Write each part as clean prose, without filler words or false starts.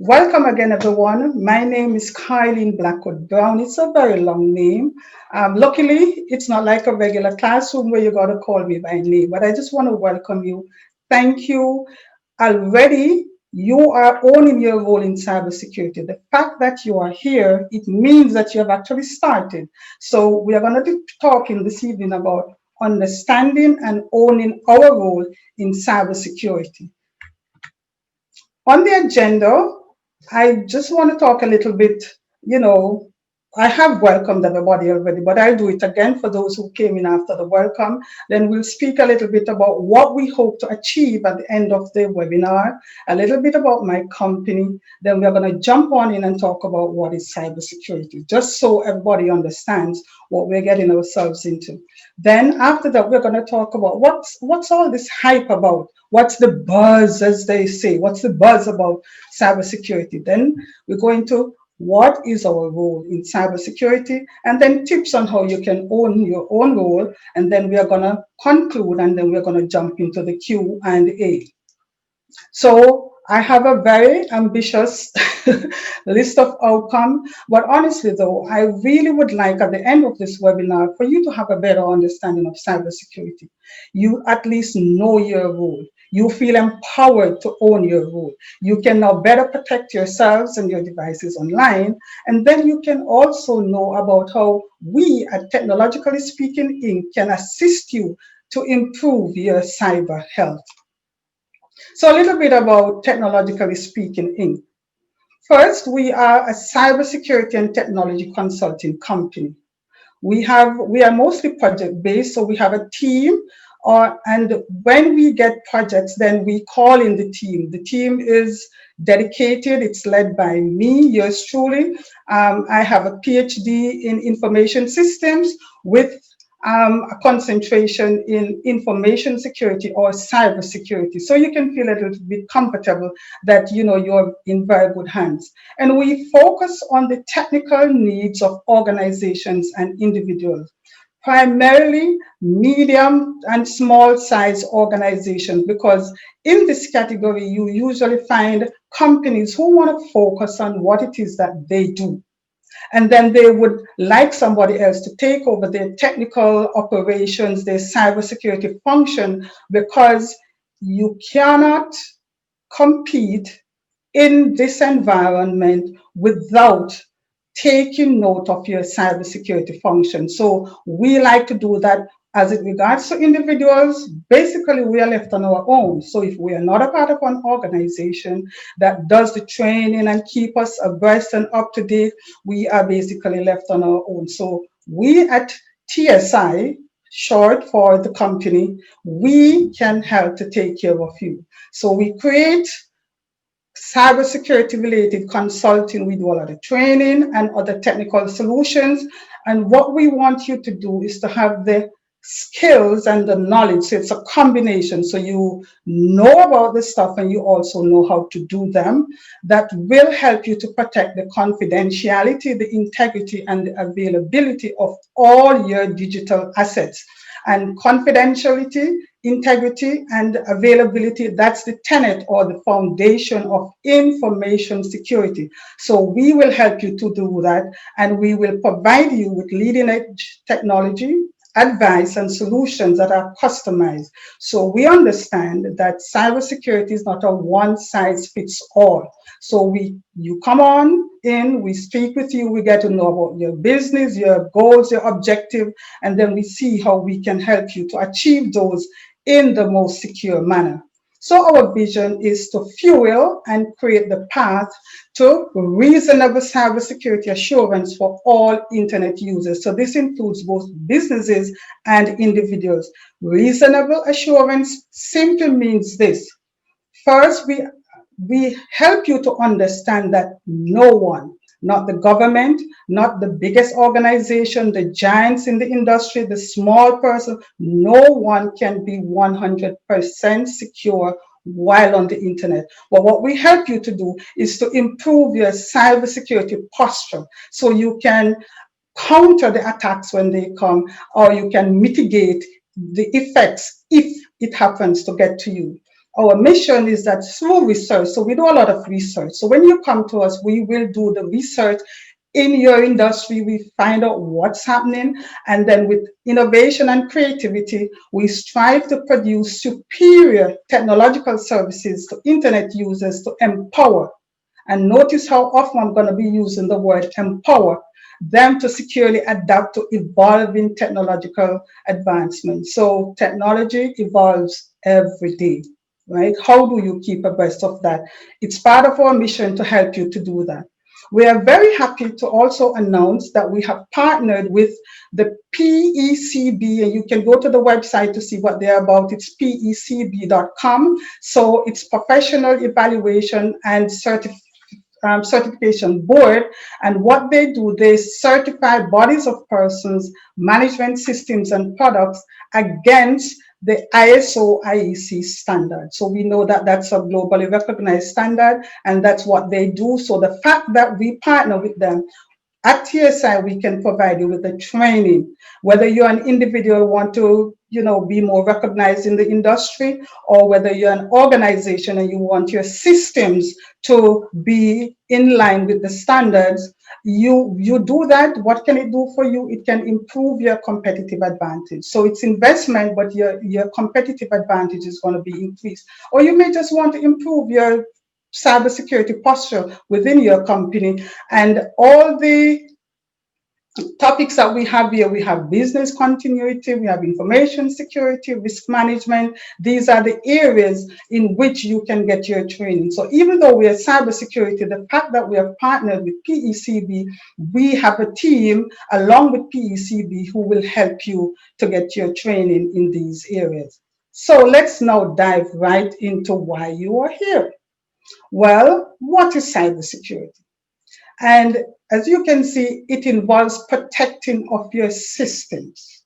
Welcome again, everyone. My name is Carlene Blackwood-Brown. It's a very long name. Luckily, it's not like a regular classroom where you got to call me by name, but I just want to welcome you. Thank you. Already, you are owning your role in cybersecurity. The fact that you are here, it means that you have actually started. So we are going to be talking this evening about understanding and owning our role in cybersecurity. On the agenda, I just want to talk a little bit, you know, I have welcomed everybody already, but I'll do it again for those who came in after the welcome. Then we'll speak a little bit about what we hope to achieve at the end of the webinar, a little bit about my company. Then we're going to jump on in and talk about what is cybersecurity, just so everybody understands what we're getting ourselves into. Then after that, we're going to talk about what's all this hype about? What's the buzz, as they say? What's the buzz about cybersecurity? Then we're going to what is our role in cybersecurity, and then tips on how you can own your own role. And then we are going to conclude, and then we're going to jump into the Q&A. So I have a very ambitious list of outcomes, but honestly though, I really would like at the end of this webinar for you to have a better understanding of cybersecurity. You at least know your role. You feel empowered to own your role. You can now better protect yourselves and your devices online. And then you can also know about how we at Technologically Speaking Inc. can assist you to improve your cyber health. So a little bit about Technologically Speaking Inc. First, we are a cybersecurity and technology consulting company. We are mostly project-based, so we have a team, and when we get projects, then we call in the team. The team is dedicated. It's led by me, yours truly. I have a PhD in information systems with a concentration in information security or cybersecurity. So you can feel a little bit comfortable that you're in very good hands. And we focus on the technical needs of organizations and individuals, primarily medium and small size organizations, because in this category, you usually find companies who want to focus on what it is that they do. And then they would like somebody else to take over their technical operations, their cybersecurity function, because you cannot compete in this environment without taking note of your cybersecurity function. So we like to do that. As it regards to individuals, basically we are left on our own. So if we are not a part of an organization that does the training and keep us abreast and up to date, we are basically left on our own. So we at TSI, short for the company, we can help to take care of you. So we create cybersecurity related consulting. We do a lot of training and other technical solutions. And what we want you to do is to have the skills and the knowledge. So it's a combination. So you know about this stuff and you also know how to do them. That will help you to protect the confidentiality, the integrity, and the availability of all your digital assets. And confidentiality, integrity, and availability, that's the tenet or the foundation of information security. So we will help you to do that, and we will provide you with leading edge technology, advice, and solutions that are customized. So we understand that cybersecurity is not a one size fits all. So you come on in, we speak with you, we get to know about your business, your goals, your objective, and then we see how we can help you to achieve those in the most secure manner. So our vision is to fuel and create the path to reasonable cybersecurity assurance for all internet users. So this includes both businesses and individuals. Reasonable assurance simply means this. First, we help you to understand that no one, not the government, not the biggest organization, the giants in the industry, the small person, no one can be 100% secure while on the internet. But what we help you to do is to improve your cybersecurity posture so you can counter the attacks when they come, or you can mitigate the effects if it happens to get to you. our mission is that through research, so we do a lot of research. So when you come to us, we will do the research in your industry. We find out what's happening, and then with innovation and creativity, we strive to produce superior technological services to internet users to empower. And notice how often I'm going to be using the word empower them to securely adapt to evolving technological advancements. So technology evolves every day, right? How do you keep abreast of that? It's part of our mission to help you to do that. We are very happy to also announce that we have partnered with the PECB, and you can go to the website to see what they're about. It's pecb.com. So it's Professional Evaluation and Certification Board. And what they do, they certify bodies of persons, management systems, and products against the ISO IEC standard. So we know that that's a globally recognized standard, and that's what they do. So the fact that we partner with them, at TSI, we can provide you with the training, whether you're an individual want to, be more recognized in the industry, or whether you're an organization and you want your systems to be in line with the standards. You do that. What can it do for you? It can improve your competitive advantage. So it's investment, but your competitive advantage is going to be increased. Or you may just want to improve your cybersecurity posture within your company. And all the topics that we have here, we have business continuity, we have information security, risk management. These are the areas in which you can get your training. So even though we are cybersecurity, the fact that we have partnered with PECB, we have a team along with PECB who will help you to get your training in these areas. So let's now dive right into why you are here. Well, what is cybersecurity? And as you can see, it involves protecting of your systems.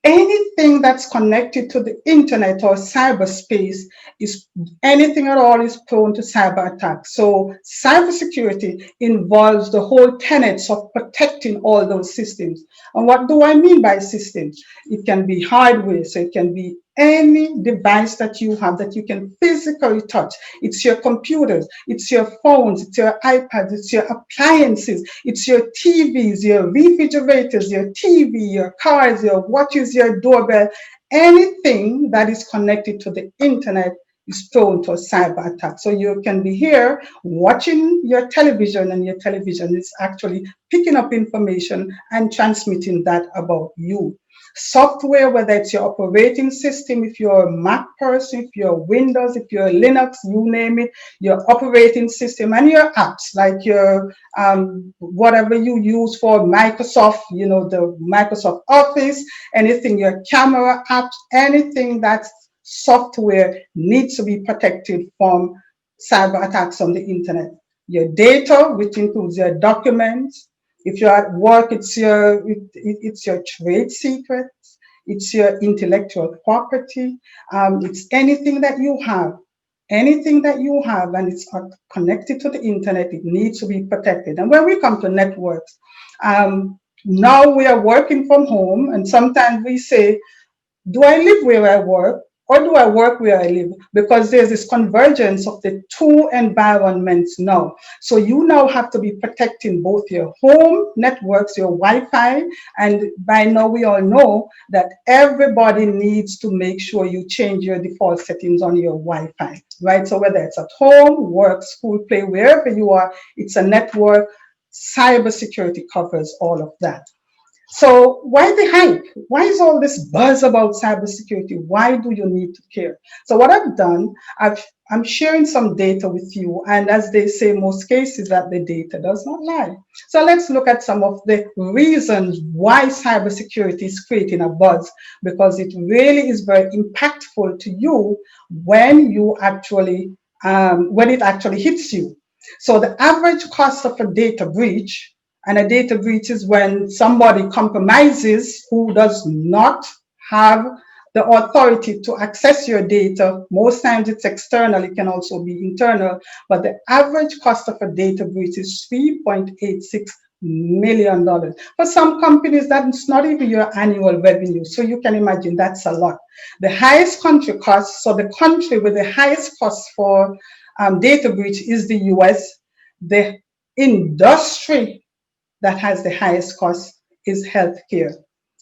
Anything that's connected to the internet or cyberspace is anything at all is prone to cyber attacks. So cybersecurity involves the whole tenets of protecting all those systems. And what do I mean by systems? It can be hardware, so it can be any device that you have that you can physically touch. It's your computers, it's your phones, it's your iPads, it's your appliances, it's your TVs, your refrigerators, your TV, your cars, your watches, your doorbell. Anything that is connected to the internet is prone to a cyber attack. So you can be here watching your television, and your television is actually picking up information and transmitting that about you. Software, whether it's your operating system, if you're a Mac person, if you're Windows, if you're Linux, you name it, your operating system and your apps, like your whatever you use for Microsoft, the Microsoft Office, anything, your camera apps, anything that's software needs to be protected from cyber attacks on the internet. Your data, which includes your documents. If you're at work, it's your trade secrets, it's your intellectual property, it's anything that you have, and it's connected to the internet, it needs to be protected. And when we come to networks, now we are working from home, and sometimes we say, do I live where I work, or do I work where I live? Because there's this convergence of the two environments now. So you now have to be protecting both your home networks, your Wi-Fi, and by now we all know that everybody needs to make sure you change your default settings on your Wi-Fi, right? So whether it's at home, work, school, play, wherever you are, it's a network. Cybersecurity covers all of that. So why the hype? Why is all this buzz about cybersecurity? Why do you need to care? So what I've done, I'm sharing some data with you. And as they say, most cases that the data does not lie. So let's look at some of the reasons why cybersecurity is creating a buzz, because it really is very impactful to you when you actually, when it actually hits you. So the average cost of a data breach, and a data breach is when somebody compromises who does not have the authority to access your data. Most times it's external, it can also be internal, but the average cost of a data breach is $3.86 million. For some companies, that's not even your annual revenue. So you can imagine that's a lot. The highest country cost, so the country with the highest cost for data breach is the US. The industry that has the highest cost is healthcare.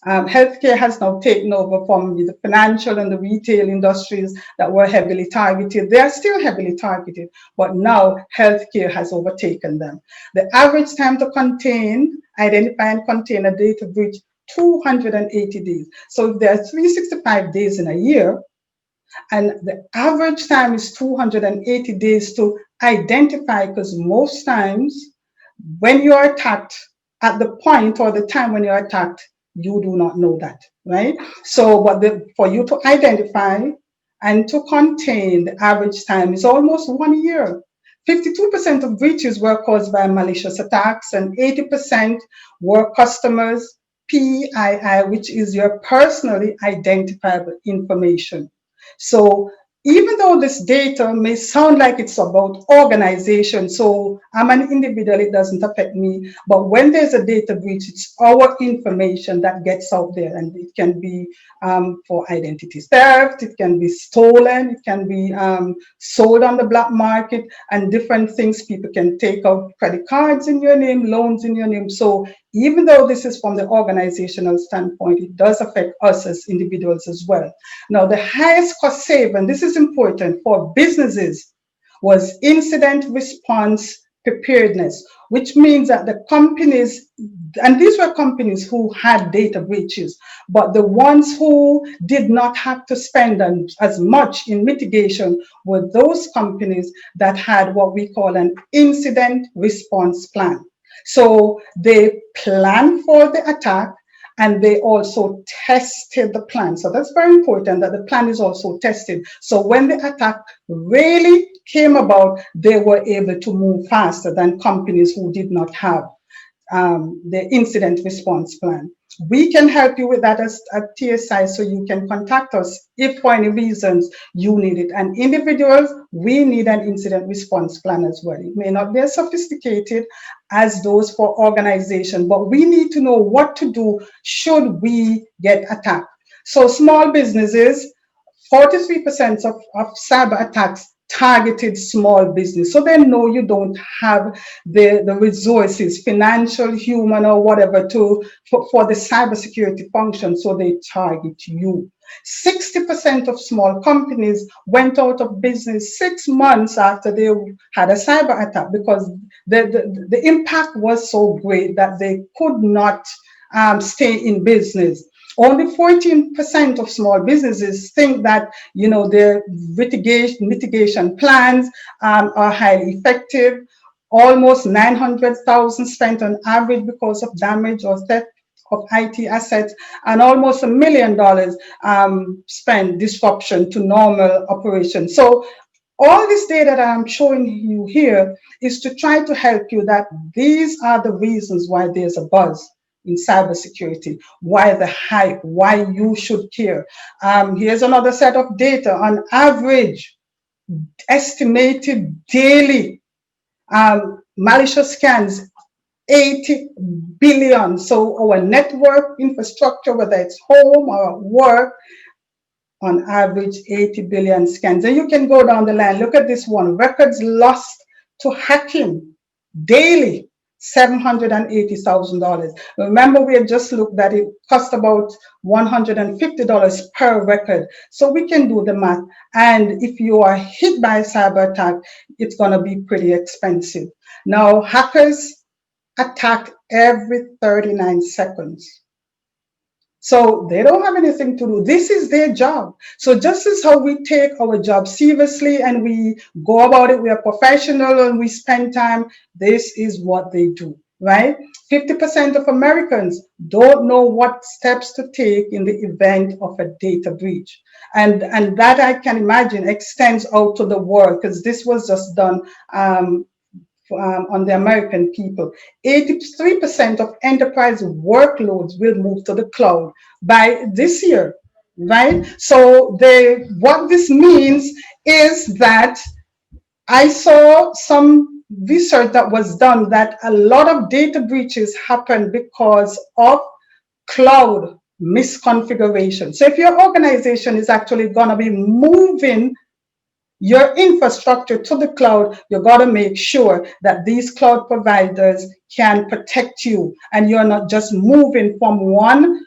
Healthcare has now taken over from the financial and the retail industries that were heavily targeted. They are still heavily targeted, but now healthcare has overtaken them. The average time to identify and contain a data breach, 280 days. So if there are 365 days in a year, and the average time is 280 days to identify, because most times when you are attacked, at the point or the time when you're attacked, you do not know that, right? So, for you to identify and to contain, the average time is almost 1 year. 52% of breaches were caused by malicious attacks, and 80% were customers' PII, which is your personally identifiable information. So even though this data may sound like it's about organization, so I'm an individual, it doesn't affect me, but when there's a data breach, it's our information that gets out there, and it can be for identity theft, it can be stolen, it can be sold on the black market, and different things. People can take out credit cards in your name, loans in your name. So even though this is from the organizational standpoint, it does affect us as individuals as well. Now, the highest cost saving, this is important for businesses, was incident response preparedness, which means that the companies, and these were companies who had data breaches, but the ones who did not have to spend as much in mitigation were those companies that had what we call an incident response plan. So they planned for the attack, and they also tested the plan. So that's very important, that the plan is also tested. So when the attack really came about, they were able to move faster than companies who did not have the incident response plan. We can help you with that at TSI, so you can contact us if for any reasons you need it. And individuals, we need an incident response plan as well. It may not be as sophisticated as those for organization, but we need to know what to do should we get attacked. So small businesses, 43% of cyber attacks targeted small business. So they know you don't have the resources, financial, human, or whatever, for the cybersecurity function. So they target you. 60% of small companies went out of business 6 months after they had a cyber attack, because the impact was so great that they could not stay in business. Only 14% of small businesses think that their mitigation plans are highly effective. Almost 900,000 spent on average because of damage or theft of IT assets, and almost $1 million spent disruption to normal operations. So all this data that I'm showing you here is to try to help you that these are the reasons why there's a buzz in cybersecurity, why the hype, why you should care. Here's another set of data. On average, estimated daily malicious scans, 80 billion. So our network infrastructure, whether it's home or work, on average 80 billion scans. And you can go down the line. Look at this one. Records lost to hacking daily, $780,000. Remember, we had just looked that it cost about $150 per record. So we can do the math. And if you are hit by a cyber attack, it's going to be pretty expensive. Now, hackers attack every 39 seconds. So they don't have anything to do. This is their job. So just as how we take our job seriously and we go about it, we are professional and we spend time, this is what they do, right? 50% of Americans don't know what steps to take in the event of a data breach. And that, I can imagine, extends out to the world, because this was just done on the American people. 83% of enterprise workloads will move to the cloud by this year, right? So what this means is that I saw some research that was done that a lot of data breaches happen because of cloud misconfiguration. So if your organization is actually going to be moving your infrastructure to the cloud, you got to make sure that these cloud providers can protect you and you're not just moving from one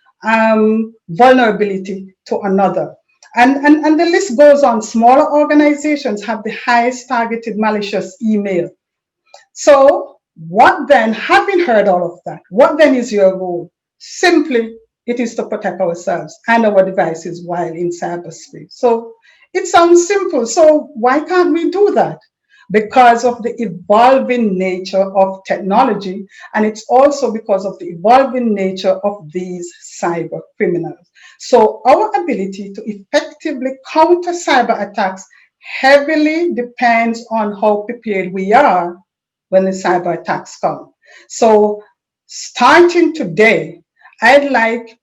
vulnerability to another. And the list goes on. Smaller organizations have the highest targeted malicious email. So what then, having heard all of that, what then is your role? Simply, it is to protect ourselves and our devices while in cyberspace. So it sounds simple. So why can't we do that? Because of the evolving nature of technology, and it's also because of the evolving nature of these cyber criminals. So our ability to effectively counter cyber attacks heavily depends on how prepared we are when the cyber attacks come. So starting today, I'd like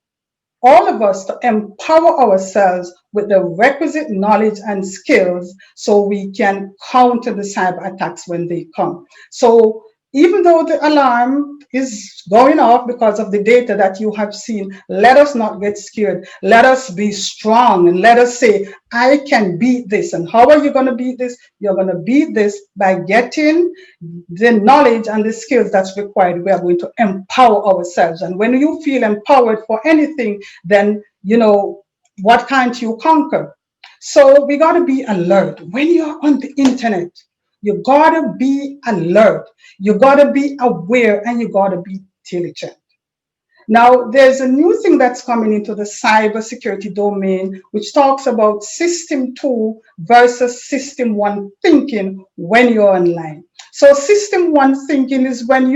all of us to empower ourselves with the requisite knowledge and skills so we can counter the cyber attacks when they come. So even though the alarm is going off because of the data that you have seen, let us not get scared. Let us be strong and let us say, I can beat this. And how are you going to beat this? You're going to beat this by getting the knowledge and the skills that's required. We are going to empower ourselves. And when you feel empowered for anything, then, you know, what can't you conquer? So we got to be alert. When you're on the internet, you got to be alert. You got to be aware and you got to be diligent. Now, there's a new thing that's coming into the cybersecurity domain, which talks about system 2 versus system 1 thinking when you're online. So system 1 thinking is when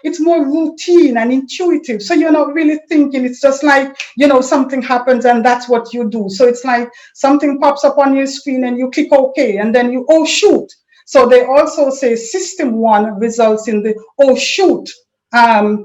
it's more routine and intuitive. So you're not really thinking. It's just like, you know, something happens and that's what you do. So it's like something pops up on your screen and you click OK and then you, oh, shoot. So they also say system 1 results in the, oh, shoot,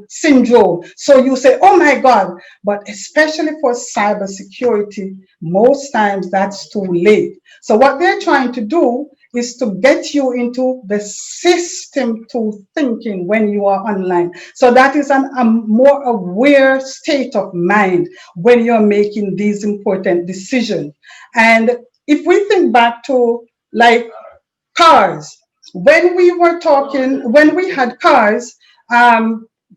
syndrome. So you say, oh my God, but especially for cybersecurity, most times that's too late. So what they're trying to do is to get you into the system 2 thinking when you are online. So that is a more aware state of mind when you're making these important decisions. And if we think back to like cars, when we had cars,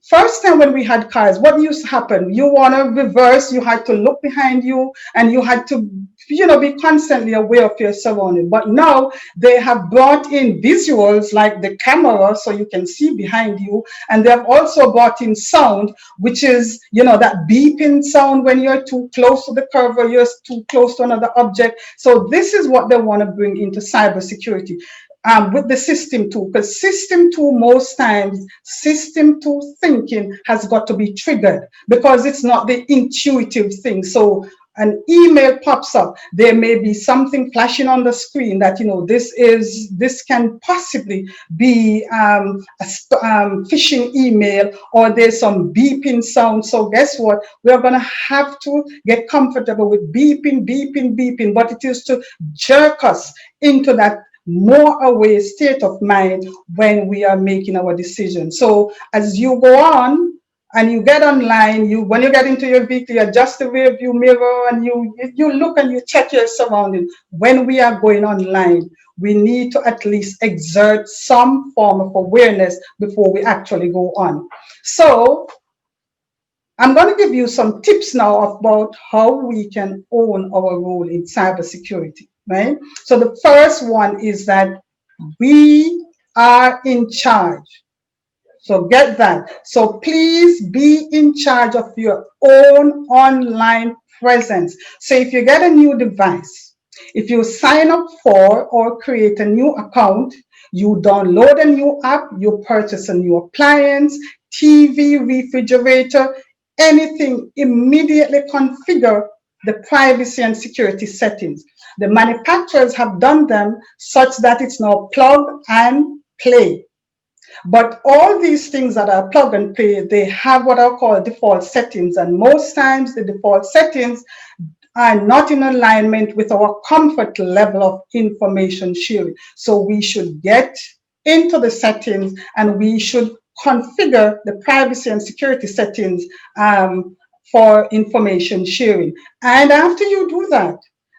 first time when we had cars, what used to happen? You want to reverse, you had to look behind you and you had to, you know, be constantly aware of your surroundings. But now they have brought in visuals like the camera so you can see behind you. And they have also brought in sound, which is, you know, that beeping sound when you're too close to the curve or you're too close to another object. So this is what they want to bring into cybersecurity. With the system 2, because system 2, most times, system 2 thinking has got to be triggered because it's not the intuitive thing. So an email pops up, there may be something flashing on the screen that, you know, this can possibly be a phishing email, or there's some beeping sound. So guess what? We're going to have to get comfortable with beeping, beeping, beeping, but it is to jerk us into that more aware state of mind when we are making our decisions. So as you go on and you get online, when you get into your vehicle, you adjust the rear view mirror and you look and you check your surroundings. When we are going online, we need to at least exert some form of awareness before we actually go on. So I'm going to give you some tips now about how we can own our role in cybersecurity. Right? So the first one is that we are in charge. So get that. So please be in charge of your own online presence. So if you get a new device, if you sign up for or create a new account, you download a new app, you purchase a new appliance, TV, refrigerator, anything, immediately configure the privacy and security settings. The manufacturers have done them such that it's now plug and play. But all these things that are plug and play, they have what I call default settings. And most times the default settings are not in alignment with our comfort level of information sharing. So we should get into the settings, and we should configure the privacy and security settings for information sharing. And after you do that,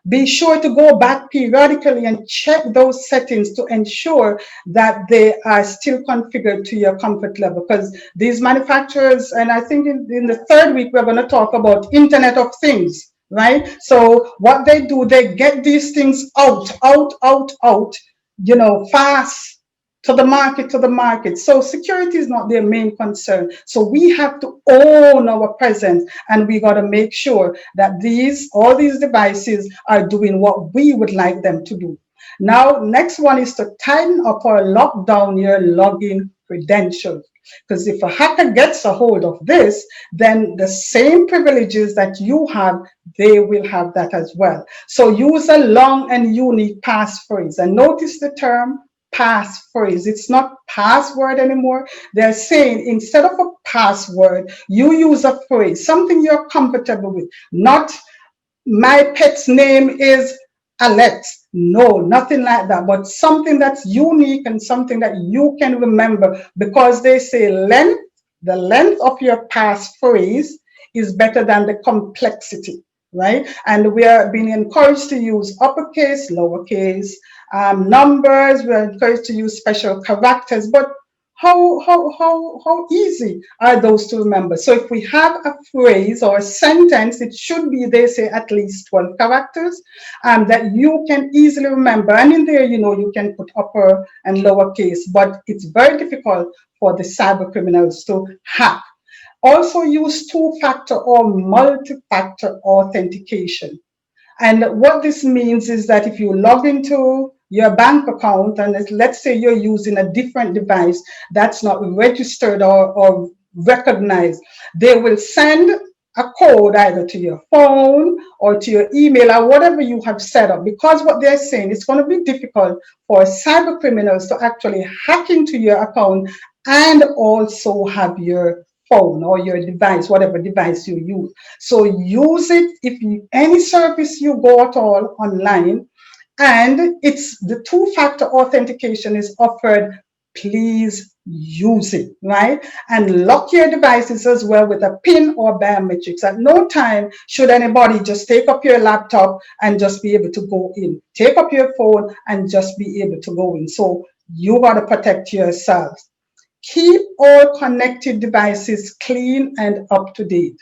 be sure to go back periodically and check those settings to ensure that they are still configured to your comfort level. Because these manufacturers, and I think in the third week, we're going to talk about Internet of Things, right? So what they do, they get these things out, fast to the market. So security is not their main concern. So we have to own our presence, and we got to make sure that all these devices are doing what we would like them to do. Now, next one is to tighten up or lock down your login credentials. Because if a hacker gets a hold of this, then the same privileges that you have, they will have that as well. So use a long and unique passphrase. And notice the term passphrase. It's not password anymore. They're saying instead of a password, you use a phrase, something you're comfortable with. Not my pet's name is Alex. No, nothing like that, but something that's unique and something that you can remember, because they say the length of your passphrase is better than the complexity, right? And we are being encouraged to use uppercase, lowercase, numbers. We're encouraged to use special characters, but how easy are those to remember? So if we have a phrase or a sentence, it should be, they say, at least 12 characters that you can easily remember. And in there, you can put upper and lowercase, but it's very difficult for the cyber criminals to hack. Also use two-factor or multi-factor authentication. And what this means is that if you log into your bank account, and let's say you're using a different device that's not registered or recognized, they will send a code either to your phone or to your email or whatever you have set up. Because what they're saying, it's going to be difficult for cyber criminals to actually hack into your account and also have your phone or your device, whatever device you use. So use it any service you go at all online, and it's the two-factor authentication is offered. Please use it, right? And lock your devices as well with a PIN or biometrics. At no time should anybody just take up your laptop and just be able to go in. Take up your phone and just be able to go in. So you got to protect yourself. Keep all connected devices clean and up to date.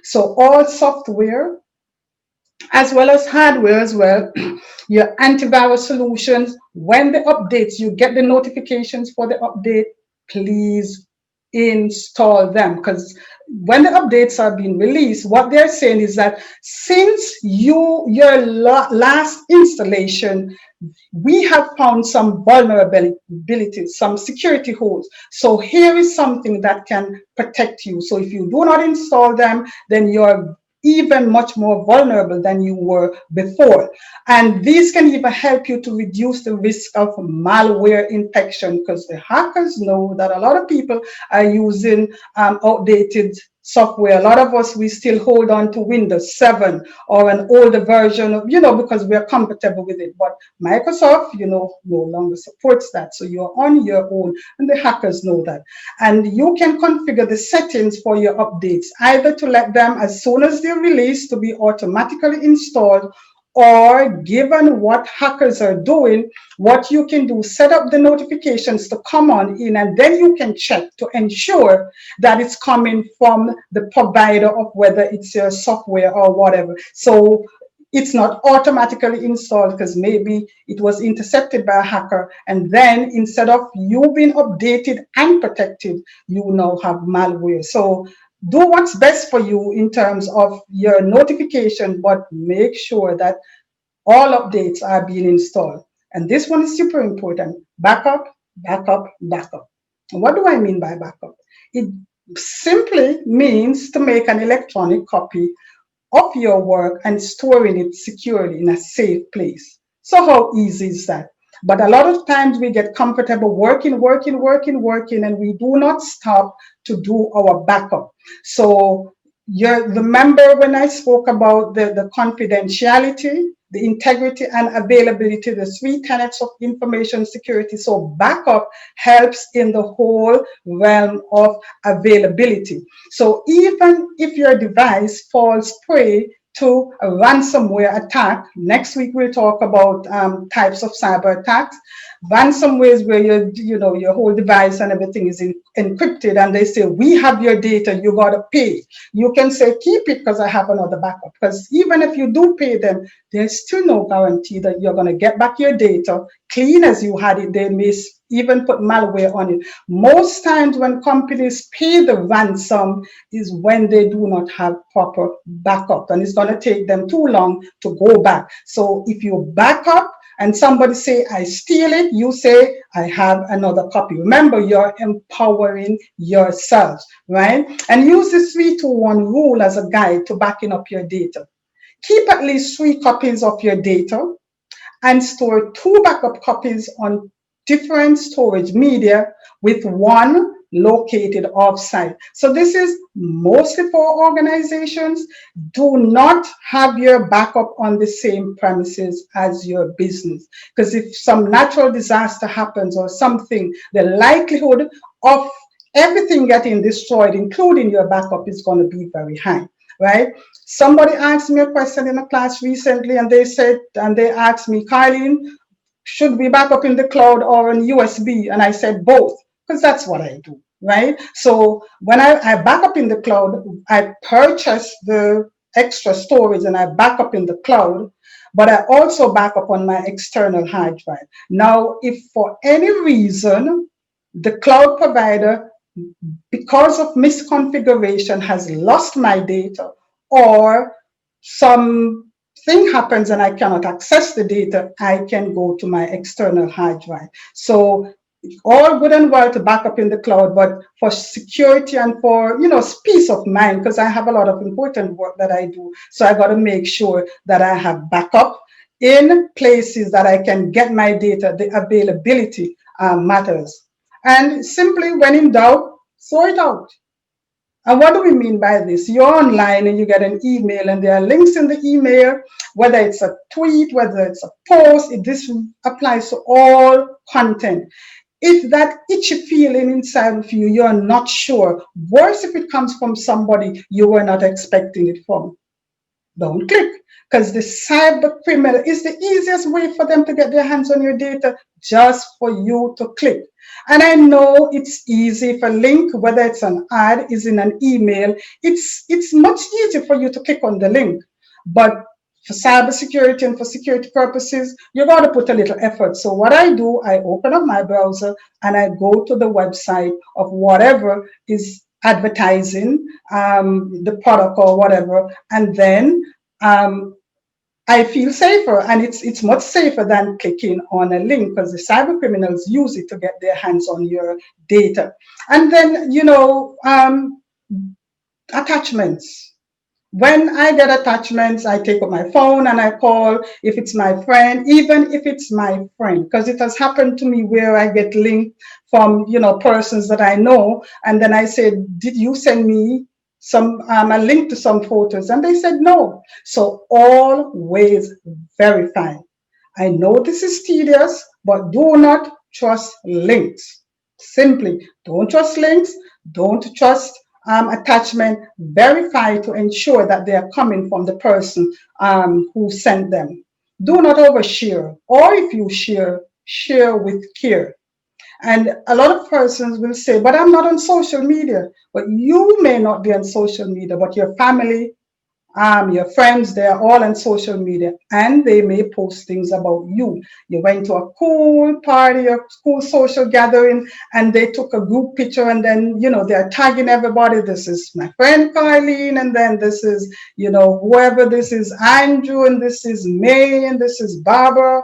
So all software as well as hardware as well, your antivirus solutions, when the updates, you get the notifications for the update, please install them. Because when the updates are being released, what they're saying is that since your last installation, we have found some vulnerabilities, some security holes. So here is something that can protect you. So if you do not install them, then you're even much more vulnerable than you were before. And these can even help you to reduce the risk of malware infection, because the hackers know that a lot of people are using outdated software. A lot of us, we still hold on to Windows 7 or an older version of, because we're comfortable with it. But Microsoft, no longer supports that. So you're on your own, and the hackers know that. And you can configure the settings for your updates, either to let them, as soon as they're released, to be automatically installed, or given what hackers are doing, what you can do, set up the notifications to come on in, and then you can check to ensure that it's coming from the provider of whether it's your software or whatever. So it's not automatically installed because maybe it was intercepted by a hacker, and then instead of you being updated and protected, you now have malware. So do what's best for you in terms of your notification, but make sure that all updates are being installed. And this one is super important. Backup, backup, backup. And what do I mean by backup? It simply means to make an electronic copy of your work and storing it securely in a safe place. So how easy is that? But a lot of times we get comfortable working, and we do not stop to do our backup. So remember when I spoke about the confidentiality the integrity and availability, the 3 tenets of information security. So backup helps in the whole realm of availability. So even if your device falls prey to a ransomware attack, next week we'll talk about types of cyber attacks. Ransomware is where your whole device and everything is encrypted, and they say, we have your data, you gotta pay. You can say, keep it because I have another backup. Because even if you do pay them, there's still no guarantee that you're gonna get back your data clean as you had it. They may even put malware on it. Most times when companies pay the ransom is when they do not have proper backup, and it's gonna take them too long to go back. So if you back up, and somebody say, I steal it, you say, I have another copy. Remember, you're empowering yourself, right? And use the 3-2-1 rule as a guide to backing up your data. Keep at least 3 copies of your data and store 2 backup copies on different storage media with 1 located offsite. So this is mostly for organizations. Do not have your backup on the same premises as your business, because if some natural disaster happens or something, the likelihood of everything getting destroyed, including your backup, is going to be very high, right? Somebody asked me a question in a class recently, and they asked me, Carlene, should we back up in the cloud or on USB? And I said both, because that's what I do, right? So when I back up in the cloud, I purchase the extra storage and I back up in the cloud, but I also back up on my external hard drive. Now, if for any reason the cloud provider, because of misconfiguration, has lost my data, or something happens and I cannot access the data, I can go to my external hard drive. So all good and well to back up in the cloud, but for security and for peace of mind, because I have a lot of important work that I do, so I got to make sure that I have backup in places that I can get my data. The availability matters. And simply, when in doubt, throw it out. And what do we mean by this? You're online and you get an email, and there are links in the email, whether it's a tweet, whether it's a post. This applies to all content. If that itchy feeling inside of you, you're not sure, worse if it comes from somebody you were not expecting it from, don't click. Because the cyber criminal is the easiest way for them to get their hands on your data, just for you to click. And I know it's easy if a link, whether it's an ad, is in an email, it's much easier for you to click on the link. But for cybersecurity and for security purposes, you got to put a little effort. So what I do, I open up my browser and I go to the website of whatever is advertising the product or whatever, and then I feel safer, and it's much safer than clicking on a link, because the cyber criminals use it to get their hands on your data. And then, attachments. When I get attachments, I take up my phone and I call, if it's my friend, even if it's my friend, because it has happened to me where I get linked from, persons that I know, and then I said, did you send me a link to some photos? And they said no. So always verify. I know this is tedious, but do not trust links. Simply don't trust links, don't trust attachment. Verify to ensure that they are coming from the person who sent them. Do not overshare, or if you share with care. And a lot of persons will say, but I'm not on social media. But you may not be on social media, but your family, your friends, they're all on social media, and they may post things about you. You went to a cool party, a cool social gathering, and they took a group picture, and then, they're tagging everybody. This is my friend Carlene, and then this is, whoever, this is Andrew, and this is May, and this is Barbara.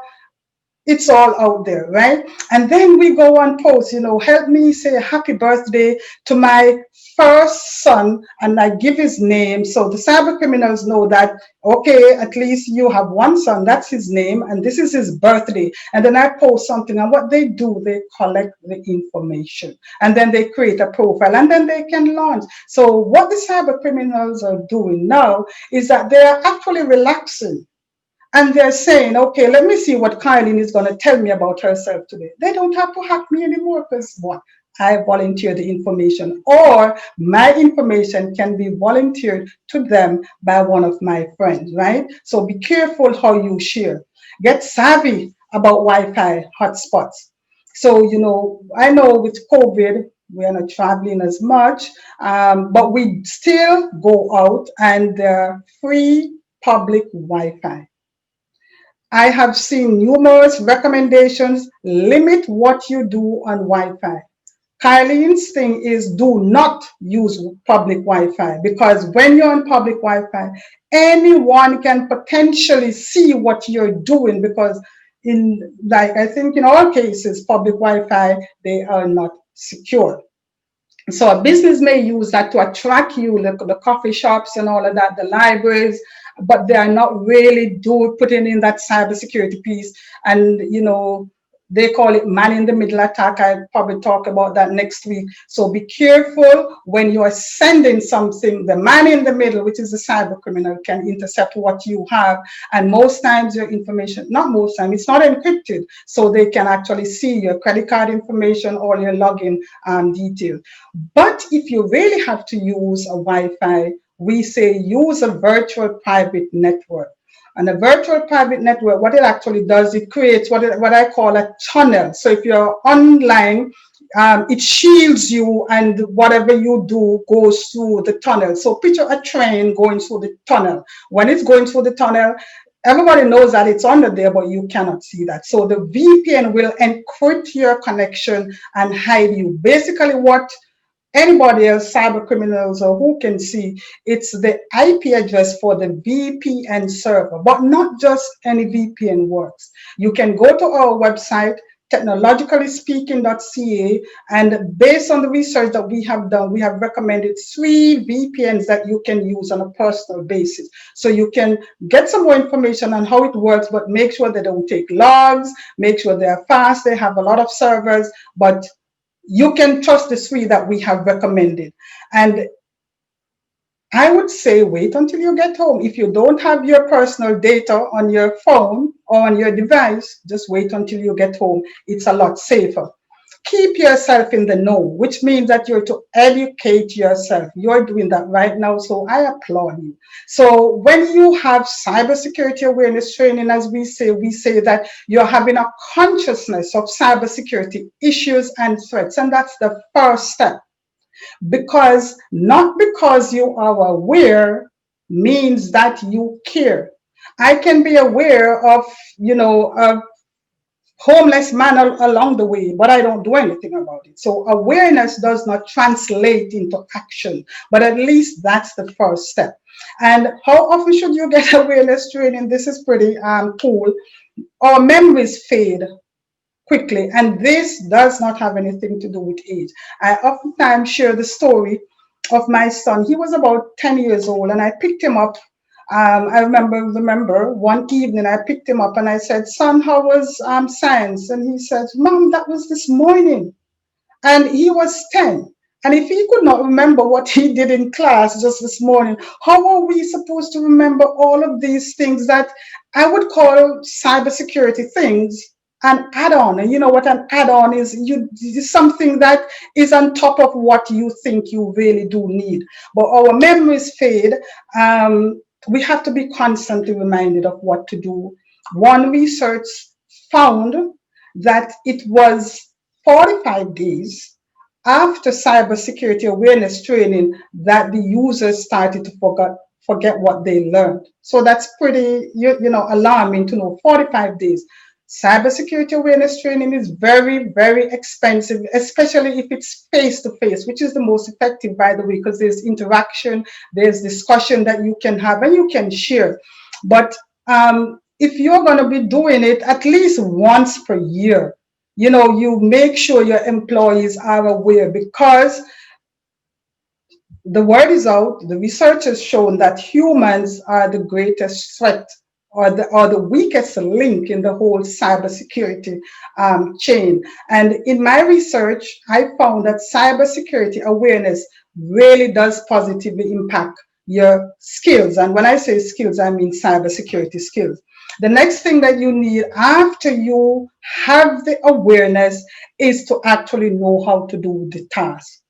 It's all out there, right? And then we go and post, help me say happy birthday to my first son, and I give his name. So the cyber criminals know that, okay, at least you have one son, that's his name, and this is his birthday. And then I post something, and what they do, they collect the information, and then they create a profile, and then they can launch. So what the cyber criminals are doing now is that they are actually relaxing. and they're saying, okay, let me see what Carlene is going to tell me about herself today. They don't have to hack me anymore because what? I volunteer the information, or my information can be volunteered to them by one of my friends, right? So be careful how you share. Get savvy about Wi-Fi hotspots. So, I know with COVID, we are not traveling as much, but we still go out and free public Wi-Fi. I have seen numerous recommendations limit what you do on Wi-Fi. Kylie's thing is do not use public Wi-Fi, because when you're on public Wi-Fi, anyone can potentially see what you're doing, because I think in all cases, public Wi-Fi, they are not secure. So a business may use that to attract you, like the coffee shops and all of that, the libraries, but they are not really putting in that cybersecurity piece. And they call it man in the middle attack. I'll probably talk about that next week. So be careful when you are sending something. The man in the middle, which is the cyber criminal, can intercept what you have. And most times your information, not most times, it's not encrypted. So they can actually see your credit card information or your login details. But if you really have to use a Wi-Fi, we say use a virtual private network. And a virtual private network, what it actually does, it creates what I call a tunnel. So if you're online, it shields you, and whatever you do goes through the tunnel. So picture a train going through the tunnel. When it's going through the tunnel, everybody knows that it's under there, but you cannot see that. So the VPN will encrypt your connection and hide you. Basically, what anybody else, cyber criminals or who can see, it's the IP address for the VPN server, but not just any VPN works. You can go to our website, technologicallyspeaking.ca, and based on the research that we have done, we have recommended 3 VPNs that you can use on a personal basis. So you can get some more information on how it works, but make sure they don't take logs, make sure they are fast, they have a lot of servers, but you can trust the 3 that we have recommended. And I would say wait until you get home. If you don't have your personal data on your phone or on your device, just wait until you get home. It's a lot safer. Keep yourself in the know, which means that you're to educate yourself. You're doing that right now, so I applaud you. So when you have cybersecurity awareness training, as we say that you're having a consciousness of cybersecurity issues and threats, and that's the first step. Because not because you are aware means that you care. I can be aware of, of homeless man along the way, but I don't do anything about it. So awareness does not translate into action, but at least that's the first step. And how often should you get awareness training? This is pretty cool. Our memories fade quickly, and this does not have anything to do with age. I oftentimes share the story of my son. He was about 10 years old, and I picked him up. I remember one evening I picked him up and I said, "Son, how was science?" And he said, "Mom, that was this morning." And he was 10. And if he could not remember what he did in class just this morning, how are we supposed to remember all of these things that I would call cybersecurity things an add-on? And you know what an add-on is? It's something that is on top of what you think you really do need. But our memories fade. We have to be constantly reminded of what to do. One research found that it was 45 days after cybersecurity awareness training that the users started to forget what they learned. So that's pretty alarming to know. 45 days. Cybersecurity awareness training is very, very expensive, especially if it's face-to-face, which is the most effective, by the way, because there's interaction, there's discussion that you can have and you can share. But if you're going to be doing it at least once per year, you make sure your employees are aware, because the word is out. The research has shown that humans are the greatest threat, or the weakest link in the whole cybersecurity chain. And in my research, I found that cybersecurity awareness really does positively impact your skills. And when I say skills, I mean cybersecurity skills. The next thing that you need after you have the awareness is to actually know how to do the task.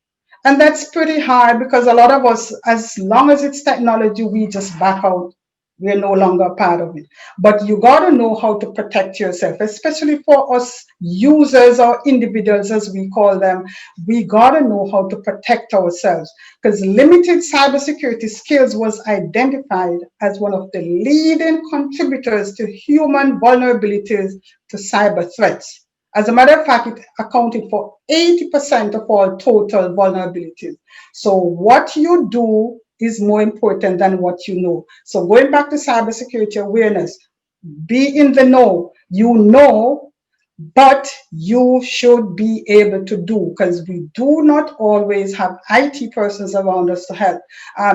And that's pretty hard because a lot of us, as long as it's technology, we just back out. We're no longer a part of it. But you got to know how to protect yourself, especially for us users or individuals, as we call them. We got to know how to protect ourselves because limited cybersecurity skills was identified as one of the leading contributors to human vulnerabilities to cyber threats. As a matter of fact, it accounted for 80% of all total vulnerabilities. So what you do is more important than what you know. So going back to cybersecurity awareness, be in the know. You know, but you should be able to do, because we do not always have IT persons around us to help.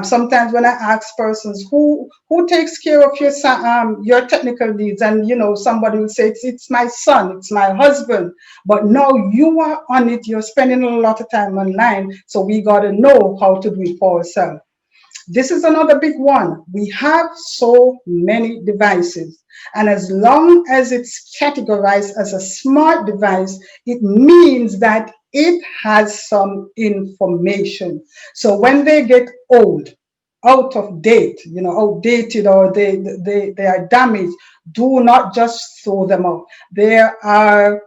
Sometimes when I ask persons who takes care of your technical needs, and somebody will say it's my son, it's my husband, but no, you are on it. You're spending a lot of time online, so we got to know how to do it for ourselves. This is another big one. We have so many devices, and as long as it's categorized as a smart device, it means that it has some information. So when they get old, out of date, outdated, or they are damaged, do not just throw them out. There are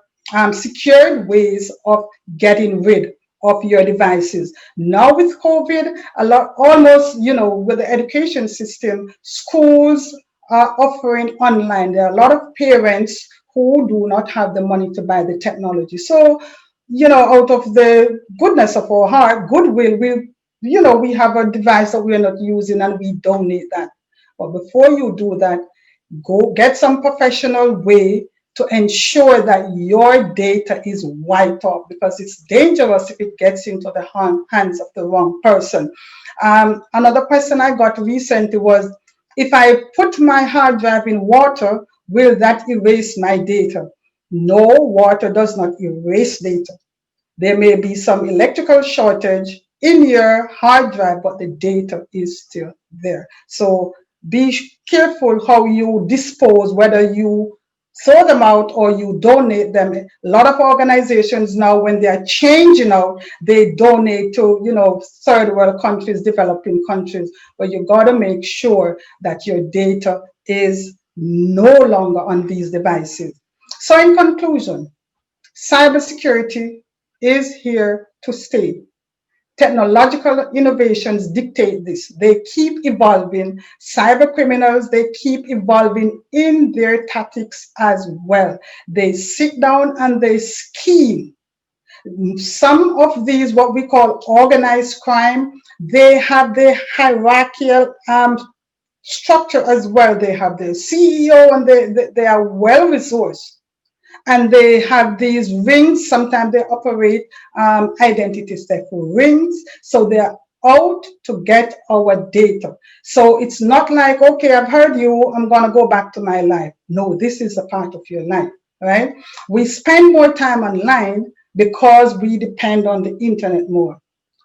secured ways of getting rid of your devices. Now with COVID, a lot, almost, with the education system, schools are offering online. There are a lot of parents who do not have the money to buy the technology. So, out of the goodness of our heart, goodwill, we have a device that we are not using and we donate that. But before you do that, go get some professional way to ensure that your data is wiped off, because it's dangerous if it gets into the hands of the wrong person. Another question I got recently was, if I put my hard drive in water, will that erase my data? No, water does not erase data. There may be some electrical shortage in your hard drive, but the data is still there. So be careful how you dispose, whether you throw them out or you donate them. A lot of organizations now, when they are changing out, they donate to, third world countries, developing countries, but you got to make sure that your data is no longer on these devices. So in conclusion, cybersecurity is here to stay. Technological innovations dictate this. They keep evolving. Cyber criminals, they keep evolving in their tactics as well. They sit down and they scheme. Some of these, what we call organized crime, they have the hierarchical structure as well. They have the CEO, and they are well resourced, and they have these rings. Sometimes they operate identity theft rings, so they are out to get our data. So it's not like, okay, I've heard you, I'm going to go back to my life. No, this is a part of your life, right? We spend more time online because we depend on the internet more.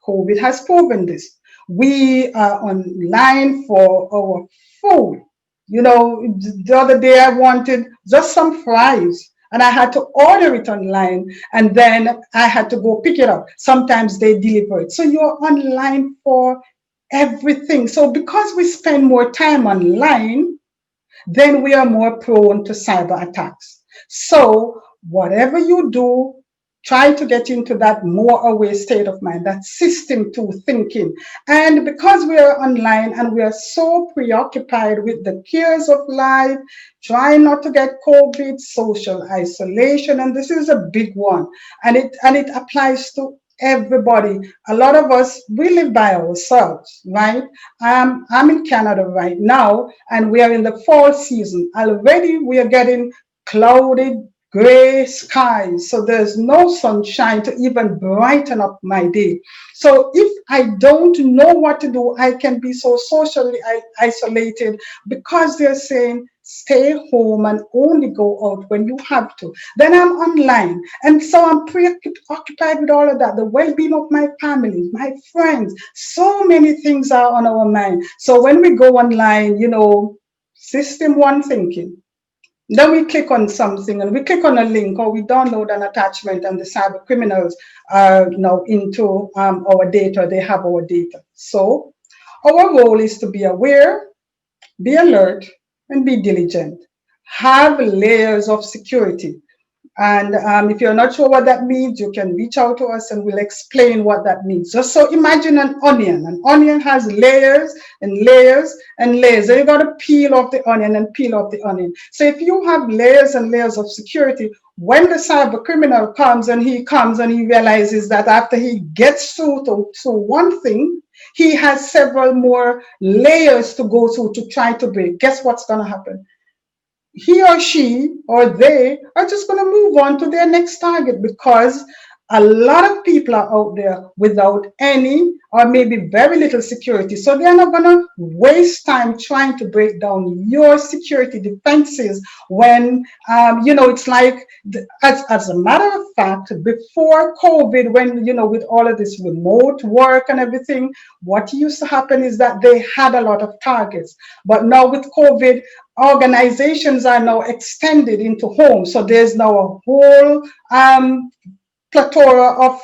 COVID has proven this. We are online for our food. The other day I wanted just some fries, and I had to order it online, and then I had to go pick it up. Sometimes they deliver it. So you're online for everything. So because we spend more time online, then we are more prone to cyber attacks. So whatever you do, try to get into that more aware state of mind, that system two thinking. And because we are online and we are so preoccupied with the cares of life, try not to get COVID, social isolation, and this is a big one. And it applies to everybody. A lot of us, we live by ourselves, right? I'm in Canada right now, and we are in the fall season. Already we are getting cloudy, gray skies. So there's no sunshine to even brighten up my day. So if I don't know what to do, I can be so socially isolated, because they're saying, stay home and only go out when you have to. Then I'm online. And so I'm preoccupied with all of that, the well-being of my family, my friends. So many things are on our mind. So when we go online, system one thinking. Then we click on something and we click on a link or we download an attachment and the cyber criminals are now into our data, they have our data. So our role is to be aware, be alert, and be diligent. Have layers of security. And if you're not sure what that means, you can reach out to us and we'll explain what that means. Just so imagine an onion. An onion has layers and layers and layers. And you got to peel off the onion and peel off the onion. So if you have layers and layers of security, when the cyber criminal comes and he realizes that after he gets through to one thing, he has several more layers to go through to try to break. Guess what's going to happen? He or she or they are just going to move on to their next target, because a lot of people are out there without any or maybe very little security. So they're not going to waste time trying to break down your security defenses when, it's like, as a matter of fact, before COVID, when, with all of this remote work and everything, what used to happen is that they had a lot of targets. But now with COVID, organizations are now extended into homes. So there's now a whole plethora of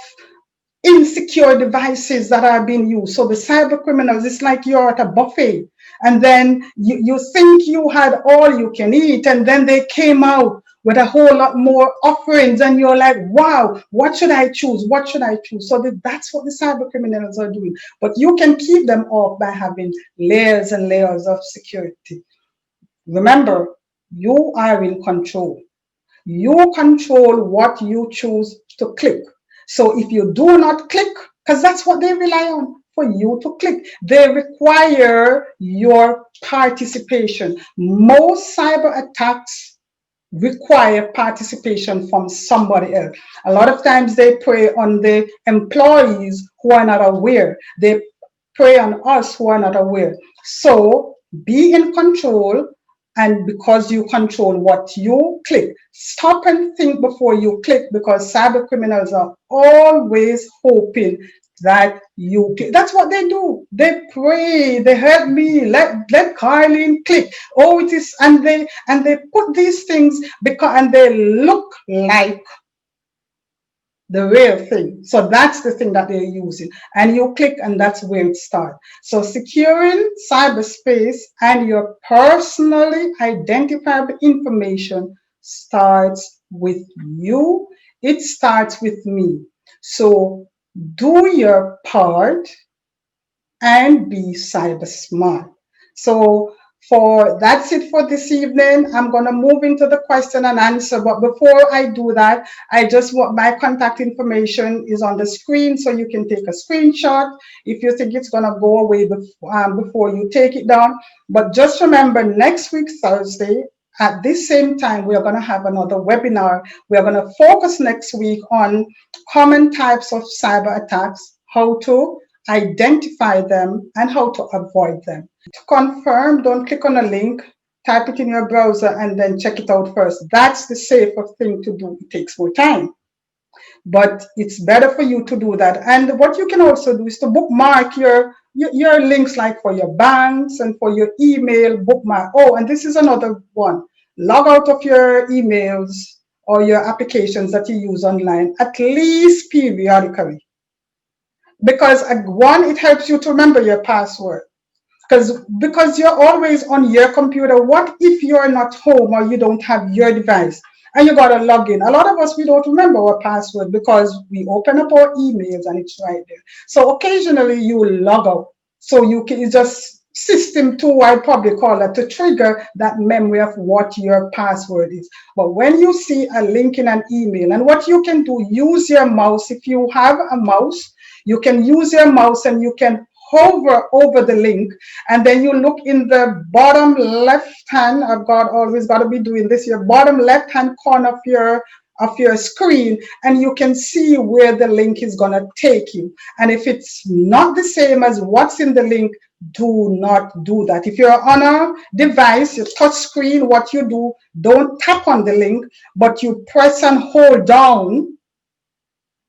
insecure devices that are being used. So the cyber criminals, it's like you're at a buffet and then you think you had all you can eat, and then they came out with a whole lot more offerings and you're like, wow, what should I choose? What should I choose? So that's what the cyber criminals are doing. But you can keep them off by having layers and layers of security. Remember, you are in control. You control what you choose to click. So if you do not click, because that's what they rely on, for you to click, they require your participation. Most cyber attacks require participation from somebody else. A lot of times they prey on the employees who are not aware. They prey on us who are not aware. So be in control. And because you control what you click, stop and think before you click, because cyber criminals are always hoping that you click. That's what they do. They pray, they help me, let Carlene click. Oh, it is, and they put these things and they look like the real thing. So that's the thing that they're using. And you click and that's where it starts. So securing cyberspace and your personally identifiable information starts with you. It starts with me. So do your part and be cyber smart. So that's it for this evening. I'm going to move into the question and answer. But before I do that, I just want my contact information is on the screen, so you can take a screenshot if you think it's going to go away before you take it down. But just remember, next week, Thursday, at this same time, we are going to have another webinar. We are going to focus next week on common types of cyber attacks, how to identify them, and how to avoid them. To confirm, don't click on a link, type it in your browser and then check it out first. That's the safer thing to do. It takes more time, but it's better for you to do that. And what you can also do is to bookmark your links, like for your banks and for your email, bookmark. Oh, and this is another one. Log out of your emails or your applications that you use online at least periodically. Because one, it helps you to remember your password. Because you're always on your computer. What if you're not home or you don't have your device and you got to log in? A lot of us, we don't remember our password because we open up our emails and it's right there. So occasionally you will log out. So you can just system 2, I probably call it, to trigger that memory of what your password is. But when you see a link in an email, and what you can do, use your mouse. If you have a mouse, you can use your mouse and you can hover over the link, and then you look in the bottom left hand. I've always got to be doing this, your bottom left hand corner of your screen, and you can see where the link is going to take you. And if it's not the same as what's in the link, do not do that. If you're on a device, your touch screen, what you do, don't tap on the link, but you press and hold down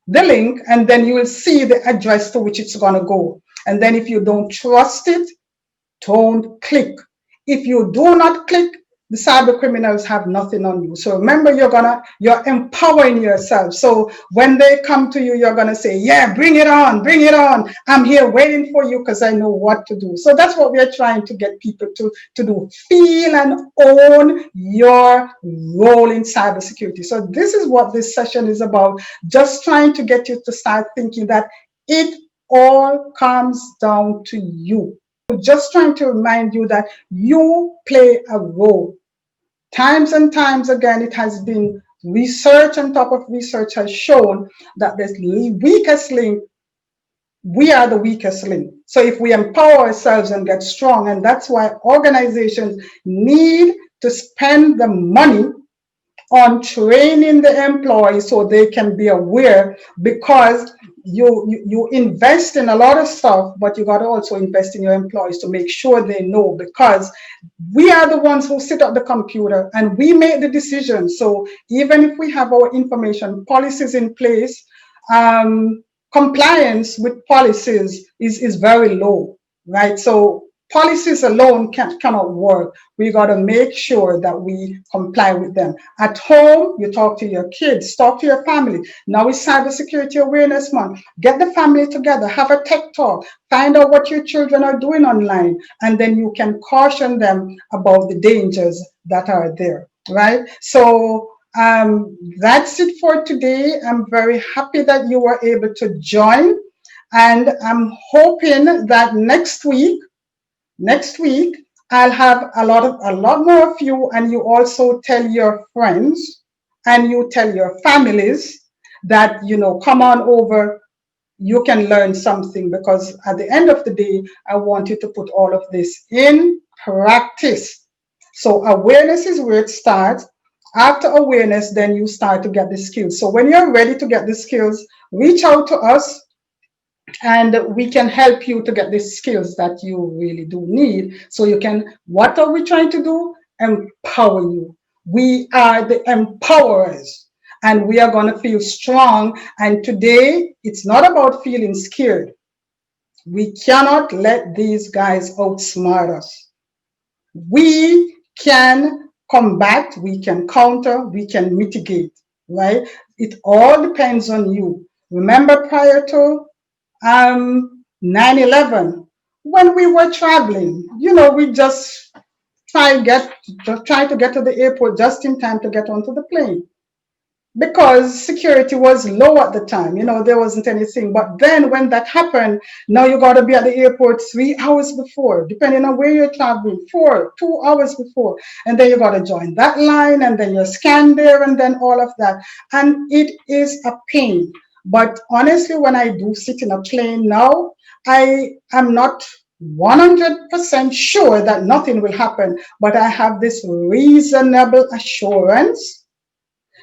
the link, and then you will see the address to which it's going to go. And then if you don't trust it, don't click. If you do not click, the cyber criminals have nothing on you. So remember, you're empowering yourself. So when they come to you, you're gonna say, yeah, bring it on, bring it on. I'm here waiting for you because I know what to do. So that's what we're trying to get people to do. Feel and own your role in cybersecurity. So this is what this session is about. Just trying to get you to start thinking that it all comes down to you. Just trying to remind you that you play a role. Times and times again, it has been research on top of research has shown that the weakest link, we are the weakest link. So if we empower ourselves and get strong, and that's why organizations need to spend the money on training the employees so they can be aware, because you invest in a lot of stuff, but you got to also invest in your employees to make sure they know, because we are the ones who sit at the computer and we make the decisions. So even if we have our information policies in place, compliance with policies is very low, right? So policies alone cannot work. We got to make sure that we comply with them. At home, you talk to your kids, talk to your family. Now it's Cybersecurity Awareness Month. Get the family together, have a tech talk, find out what your children are doing online, and then you can caution them about the dangers that are there, right? So that's it for today. I'm very happy that you were able to join, and I'm hoping that next week I'll have a lot more of you, and you also tell your friends and you tell your families that, come on over, you can learn something, because at the end of the day, I want you to put all of this in practice. So awareness is where it starts. After awareness, then you start to get the skills. So when you're ready to get the skills, reach out to us, and we can help you to get the skills that you really do need. So you can, what are we trying to do? Empower you. We are the empowerers, and we are going to feel strong. And today, it's not about feeling scared. We cannot let these guys outsmart us. We can combat, we can counter, we can mitigate, right? It all depends on you. Remember, prior to 9/11, when we were traveling, we just try to get to the airport just in time to get onto the plane, because security was low at the time. There wasn't anything. But then when that happened, now you got to be at the airport 3 hours before, depending on where you're traveling, 2 hours before. And then you got to join that line, and then you're scanned there, and then all of that. And it is a pain. But honestly, when I do sit in a plane now, I am not 100% sure that nothing will happen, but I have this reasonable assurance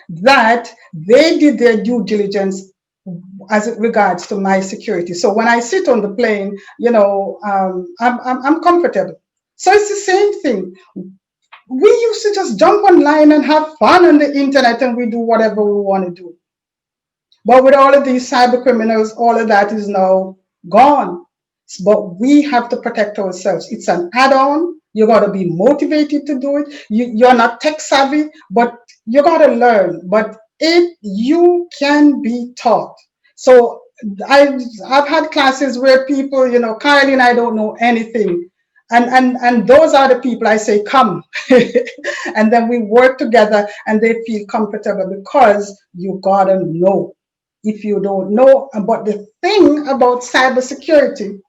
that they did their due diligence as it regards to my security. So when I sit on the plane, I'm comfortable. So it's the same thing. We used to just jump online and have fun on the internet, and we do whatever we want to do. But with all of these cyber criminals, all of that is now gone. But we have to protect ourselves. It's an add-on. You got to be motivated to do it. You're not tech savvy, but you got to learn. But you can be taught. So I've had classes where people, Carlene, I don't know anything. And those are the people I say, come. And then we work together, and they feel comfortable, because you got to know. If you don't know. But the thing about cybersecurity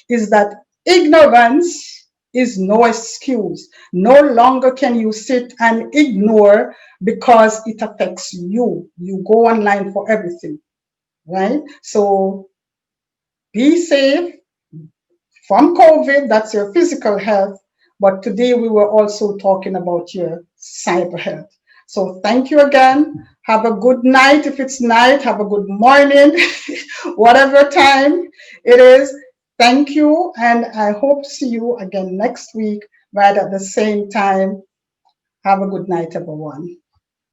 is that ignorance is no excuse. No longer can you sit and ignore because it affects you. You go online for everything, right? So be safe from COVID. That's your physical health. But today we were also talking about your cyber health. So thank you again. Have a good night if it's night. Have a good morning, whatever time it is. Thank you. And I hope to see you again next week, right at the same time. Have a good night, everyone.